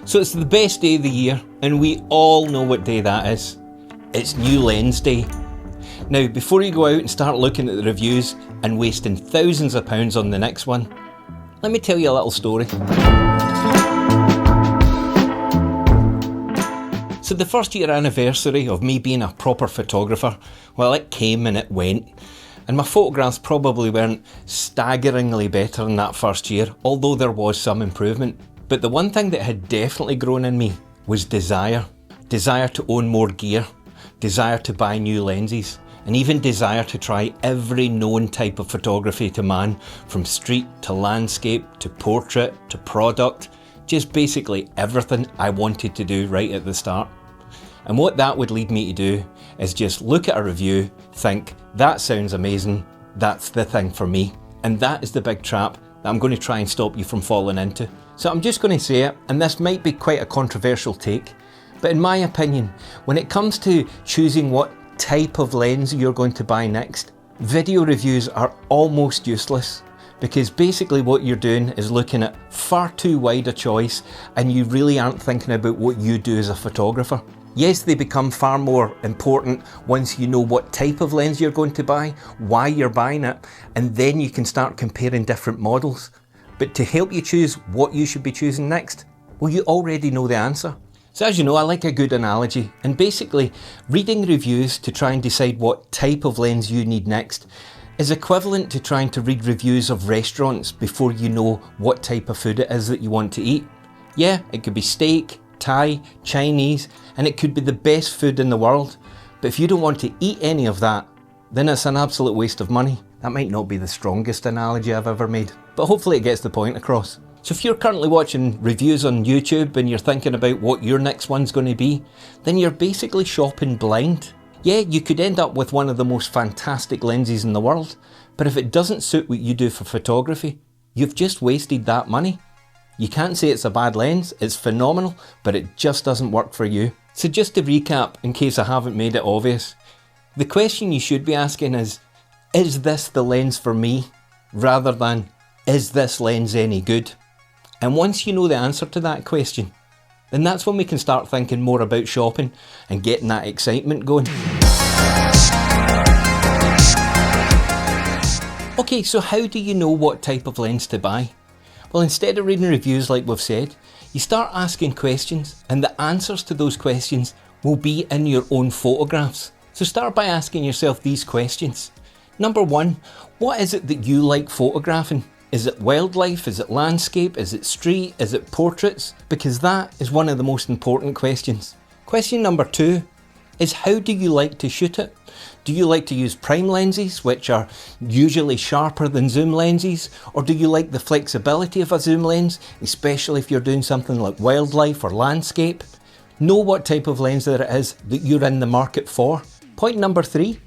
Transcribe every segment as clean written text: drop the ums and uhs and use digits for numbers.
So it's the best day of the year, and we all know what day that is. It's New Lens Day. Now, before you go out and start looking at the reviews and wasting thousands of pounds on the next one, let me tell you a little story. So the first year anniversary of me being a proper photographer, well, it came and it went. And my photographs probably weren't staggeringly better in that first year, although there was some improvement. But the one thing that had definitely grown in me was desire. Desire to own more gear, desire to buy new lenses, and even desire to try every known type of photography to man, from street to landscape to portrait to product, just basically everything I wanted to do right at the start. And what that would lead me to do is just look at a review, think, that sounds amazing, that's the thing for me. And that is the big trap that I'm going to try and stop you from falling into. So I'm just going to say it, and this might be quite a controversial take, but in my opinion, when it comes to choosing what type of lens you're going to buy next, video reviews are almost useless, because basically what you're doing is looking at far too wide a choice and you really aren't thinking about what you do as a photographer. Yes, they become far more important once you know what type of lens you're going to buy, why you're buying it, and then you can start comparing different models. But to help you choose what you should be choosing next, well, you already know the answer. So as you know, I like a good analogy, and basically reading reviews to try and decide what type of lens you need next is equivalent to trying to read reviews of restaurants before you know what type of food it is that you want to eat. Yeah, it could be steak, Thai, Chinese, and it could be the best food in the world. But if you don't want to eat any of that, then it's an absolute waste of money. That might not be the strongest analogy I've ever made, but hopefully it gets the point across. So if you're currently watching reviews on YouTube and you're thinking about what your next one's going to be, then you're basically shopping blind. Yeah, you could end up with one of the most fantastic lenses in the world, but if it doesn't suit what you do for photography, you've just wasted that money. You can't say it's a bad lens, it's phenomenal, but it just doesn't work for you. So just to recap, in case I haven't made it obvious, the question you should be asking is this the lens for me? Rather than, is this lens any good? And once you know the answer to that question, then that's when we can start thinking more about shopping and getting that excitement going. Okay, so how do you know what type of lens to buy? Well, instead of reading reviews like we've said, you start asking questions, and the answers to those questions will be in your own photographs. So start by asking yourself these questions. Number one, what is it that you like photographing? Is it wildlife? Is it landscape? Is it street? Is it portraits? Because that is one of the most important questions. Question number two is, how do you like to shoot it? Do you like to use prime lenses, which are usually sharper than zoom lenses? Or do you like the flexibility of a zoom lens, especially if you're doing something like wildlife or landscape? Know what type of lens there it is that you're in the market for. Point number three,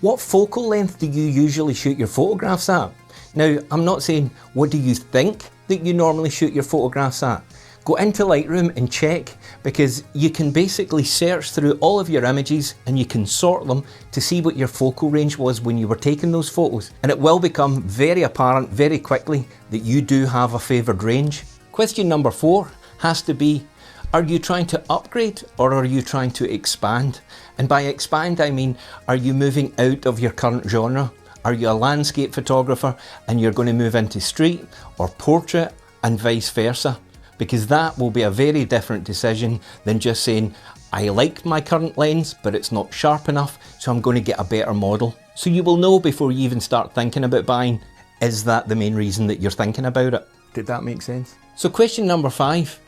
what focal length do you usually shoot your photographs at? Now, I'm not saying what do you think that you normally shoot your photographs at. Go into Lightroom and check, because you can basically search through all of your images and you can sort them to see what your focal range was when you were taking those photos. And it will become very apparent very quickly that you do have a favoured range. Question number four has to be, are you trying to upgrade or are you trying to expand? And by expand, I mean, are you moving out of your current genre? Are you a landscape photographer and you're going to move into street or portrait and vice versa? Because that will be a very different decision than just saying, I like my current lens, but it's not sharp enough, so I'm going to get a better model. So you will know before you even start thinking about buying, is that the main reason that you're thinking about it? Did that make sense? So question number five,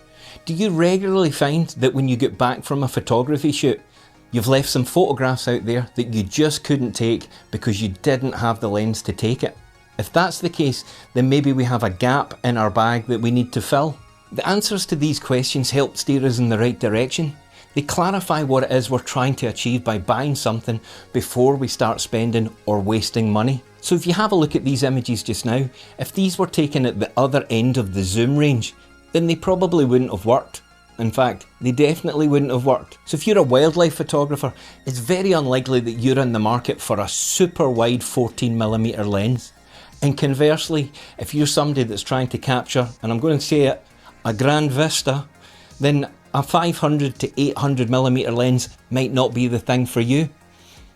do you regularly find that when you get back from a photography shoot, you've left some photographs out there that you just couldn't take because you didn't have the lens to take it? If that's the case, then maybe we have a gap in our bag that we need to fill. The answers to these questions help steer us in the right direction. They clarify what it is we're trying to achieve by buying something before we start spending or wasting money. So if you have a look at these images just now, if these were taken at the other end of the zoom range, then they probably wouldn't have worked. In fact, they definitely wouldn't have worked. So if you're a wildlife photographer, it's very unlikely that you're in the market for a super wide 14mm lens. And conversely, if you're somebody that's trying to capture, and I'm going to say it, a grand vista, then a 500 to 800mm lens might not be the thing for you.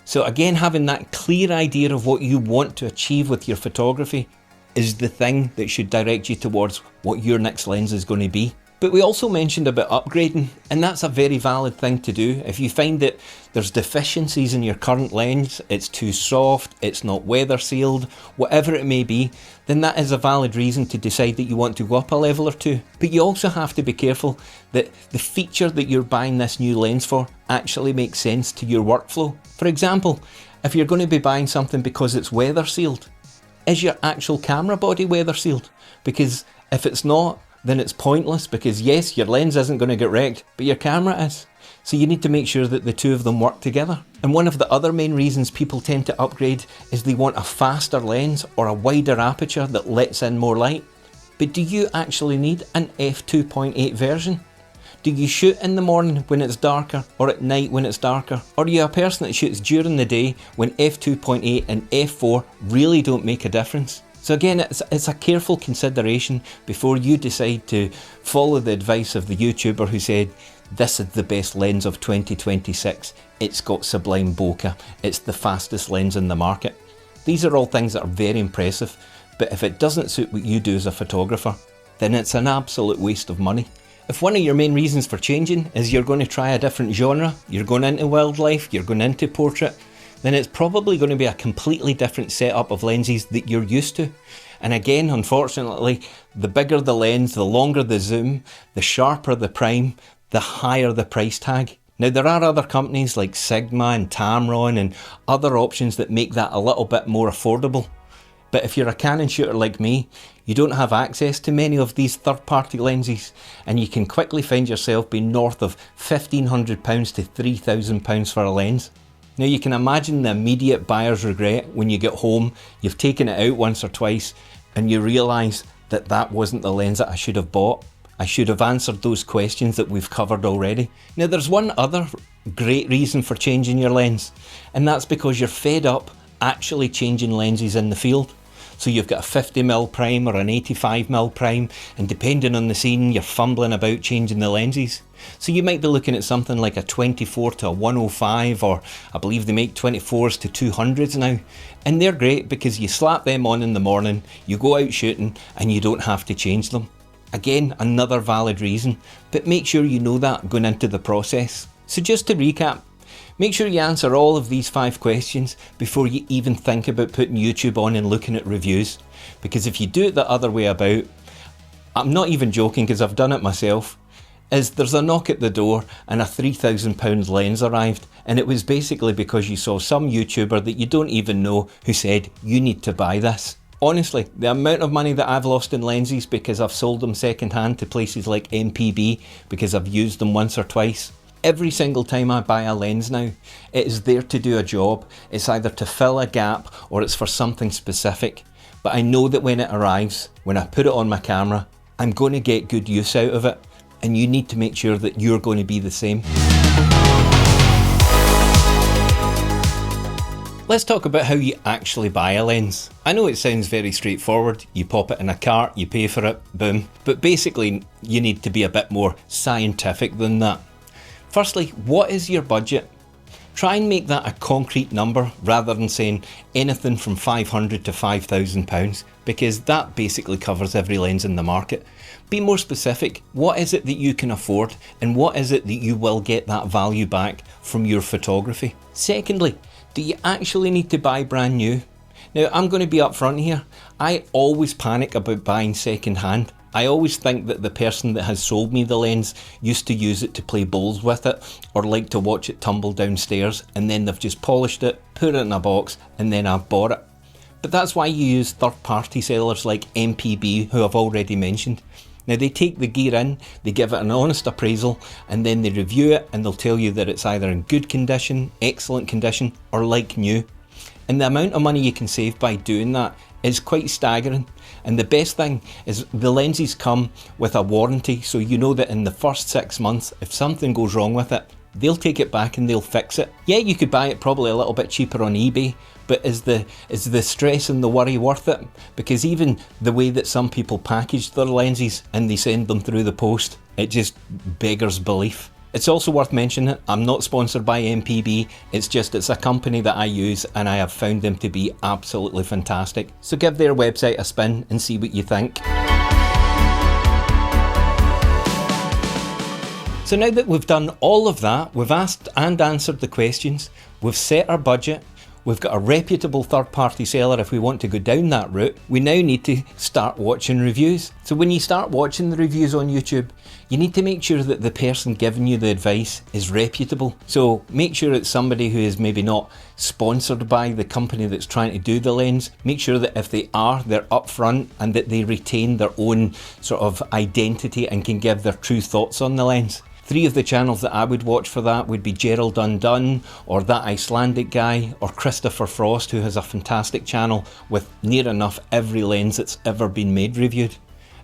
So again, having that clear idea of what you want to achieve with your photography is the thing that should direct you towards what your next lens is going to be. But we also mentioned about upgrading, and that's a very valid thing to do. If you find that there's deficiencies in your current lens, it's too soft, it's not weather sealed, whatever it may be, then that is a valid reason to decide that you want to go up a level or two. But you also have to be careful that the feature that you're buying this new lens for actually makes sense to your workflow. For example, if you're going to be buying something because it's weather sealed, is your actual camera body weather sealed? Because if it's not, then it's pointless, because yes, your lens isn't going to get wrecked, but your camera is. So you need to make sure that the two of them work together. And one of the other main reasons people tend to upgrade is they want a faster lens or a wider aperture that lets in more light. But do you actually need an f2.8 version? Do you shoot in the morning when it's darker, or at night when it's darker? Or are you a person that shoots during the day when f2.8 and f4 really don't make a difference? So again, it's a careful consideration before you decide to follow the advice of the YouTuber who said, this is the best lens of 2026, it's got sublime bokeh, it's the fastest lens in the market. These are all things that are very impressive, but if it doesn't suit what you do as a photographer, then it's an absolute waste of money. If one of your main reasons for changing is you're going to try a different genre, you're going into wildlife, you're going into portrait, then it's probably going to be a completely different setup of lenses that you're used to. And again, unfortunately, the bigger the lens, the longer the zoom, the sharper the prime, the higher the price tag. Now there are other companies like Sigma and Tamron and other options that make that a little bit more affordable. But if you're a Canon shooter like me, you don't have access to many of these third-party lenses, and you can quickly find yourself being north of £1,500 to £3,000 for a lens. Now you can imagine the immediate buyer's regret when you get home, you've taken it out once or twice, and you realise that that wasn't the lens that I should have bought. I should have answered those questions that we've covered already. Now there's one other great reason for changing your lens, and that's because you're fed up actually changing lenses in the field. So you've got a 50mm prime or an 85mm prime, and depending on the scene, you're fumbling about changing the lenses. So you might be looking at something like a 24 to a 105, or I believe they make 24s to 200s now. And they're great because you slap them on in the morning, you go out shooting, and you don't have to change them. Again, another valid reason, but make sure you know that going into the process. So just to recap, make sure you answer all of these 5 questions before you even think about putting YouTube on and looking at reviews. Because if you do it the other way about, I'm not even joking because I've done it myself, is there's a knock at the door and a £3,000 lens arrived, and it was basically because you saw some YouTuber that you don't even know who said, you need to buy this. Honestly, the amount of money that I've lost in lenses because I've sold them second hand to places like MPB because I've used them once or twice. Every single time I buy a lens now, it is there to do a job. It's either to fill a gap or it's for something specific. But I know that when it arrives, when I put it on my camera, I'm going to get good use out of it. And you need to make sure that you're going to be the same. Let's talk about how you actually buy a lens. I know it sounds very straightforward. You pop it in a cart, you pay for it, boom. But basically, you need to be a bit more scientific than that. Firstly, what is your budget? Try and make that a concrete number rather than saying anything from £500 to £5,000, because that basically covers every lens in the market. Be more specific. What is it that you can afford, and what is it that you will get that value back from your photography? Secondly, do you actually need to buy brand new? Now, I'm going to be upfront here. I always panic about buying second hand. I always think that the person that has sold me the lens used to use it to play bowls with it, or like to watch it tumble downstairs, and then they've just polished it, put it in a box, and then I've bought it. But that's why you use third-party sellers like MPB, who I've already mentioned. Now they take the gear in, they give it an honest appraisal, and then they review it, and they'll tell you that it's either in good condition, excellent condition, or like new. And the amount of money you can save by doing that is quite staggering. And the best thing is the lenses come with a warranty, so you know that in the first 6 months, if something goes wrong with it, they'll take it back and they'll fix it. Yeah, you could buy it probably a little bit cheaper on eBay, but is the stress and the worry worth it? Because even the way that some people package their lenses and they send them through the post, it just beggars belief. It's also worth mentioning, I'm not sponsored by MPB, it's a company that I use and I have found them to be absolutely fantastic. So give their website a spin and see what you think. So now that we've done all of that, we've asked and answered the questions, we've set our budget, we've got a reputable third-party seller if we want to go down that route, we now need to start watching reviews. So when you start watching the reviews on YouTube, you need to make sure that the person giving you the advice is reputable. So make sure it's somebody who is maybe not sponsored by the company that's trying to do the lens. Make sure that if they are, they're upfront and that they retain their own sort of identity and can give their true thoughts on the lens. 3 of the channels that I would watch for that would be Gerald Undone, or That Icelandic Guy, or Christopher Frost, who has a fantastic channel with near enough every lens that's ever been made reviewed.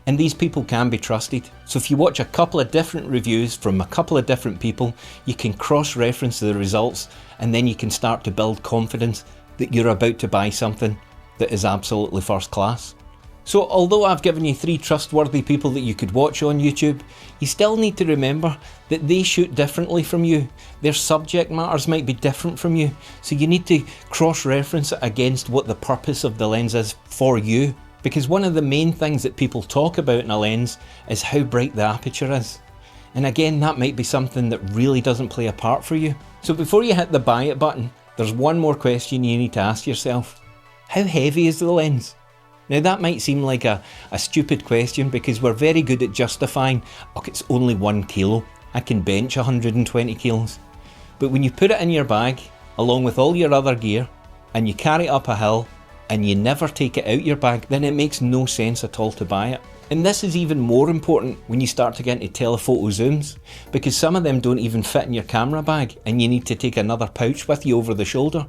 And these people can be trusted. So if you watch a couple of different reviews from a couple of different people, you can cross-reference the results and then you can start to build confidence that you're about to buy something that is absolutely first class. So although I've given you 3 trustworthy people that you could watch on YouTube, you still need to remember that they shoot differently from you. Their subject matters might be different from you, so you need to cross-reference it against what the purpose of the lens is for you. Because one of the main things that people talk about in a lens is how bright the aperture is. And again, that might be something that really doesn't play a part for you. So before you hit the buy it button, there's one more question you need to ask yourself. How heavy is the lens? Now that might seem like a stupid question because we're very good at justifying, look, it's only 1 kilo, I can bench 120 kilos. But when you put it in your bag, along with all your other gear, and you carry it up a hill, and you never take it out your bag, then it makes no sense at all to buy it. And this is even more important when you start to get into telephoto zooms, because some of them don't even fit in your camera bag, and you need to take another pouch with you over the shoulder.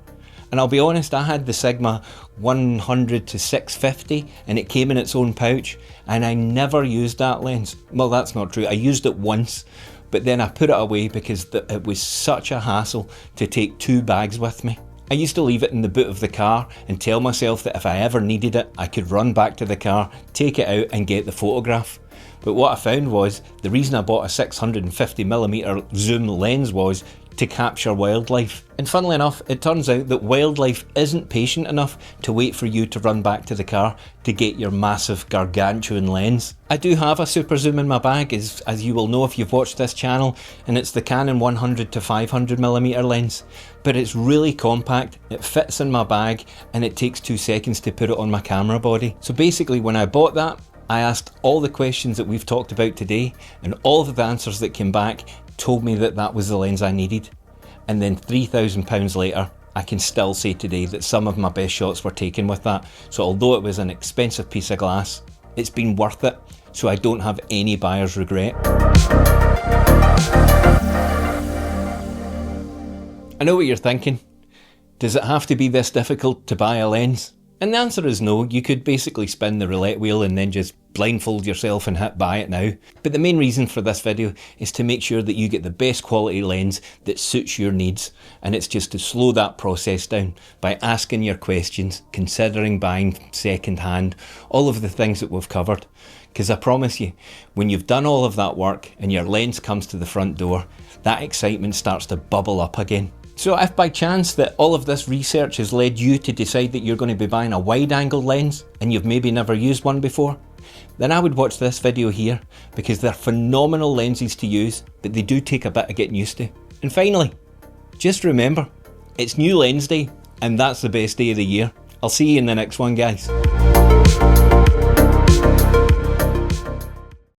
And I'll be honest, I had the Sigma 100 to 650 and it came in its own pouch and I never used that lens. Well, that's not true. I used it once, but then I put it away because it was such a hassle to take 2 bags with me. I used to leave it in the boot of the car and tell myself that if I ever needed it, I could run back to the car, take it out and get the photograph. But what I found was, the reason I bought a 650mm zoom lens was to capture wildlife. And funnily enough, it turns out that wildlife isn't patient enough to wait for you to run back to the car to get your massive gargantuan lens. I do have a super zoom in my bag, as you will know if you've watched this channel, and it's the Canon 100 to 500mm lens. But it's really compact, it fits in my bag, and it takes 2 seconds to put it on my camera body. So basically when I bought that, I asked all the questions that we've talked about today, and all of the answers that came back told me that that was the lens I needed. And then £3,000 later, I can still say today that some of my best shots were taken with that. So although it was an expensive piece of glass, it's been worth it. So I don't have any buyer's regret. I know what you're thinking. Does it have to be this difficult to buy a lens? And the answer is no. You could basically spin the roulette wheel and then just blindfold yourself and hit buy it now. But the main reason for this video is to make sure that you get the best quality lens that suits your needs. And it's just to slow that process down by asking your questions, considering buying second hand, all of the things that we've covered. Because I promise you, when you've done all of that work and your lens comes to the front door, that excitement starts to bubble up again. So if by chance that all of this research has led you to decide that you're going to be buying a wide-angle lens and you've maybe never used one before, then I would watch this video here because they're phenomenal lenses to use, but they do take a bit of getting used to. And finally, just remember, it's New Lens Day and that's the best day of the year. I'll see you in the next one, guys.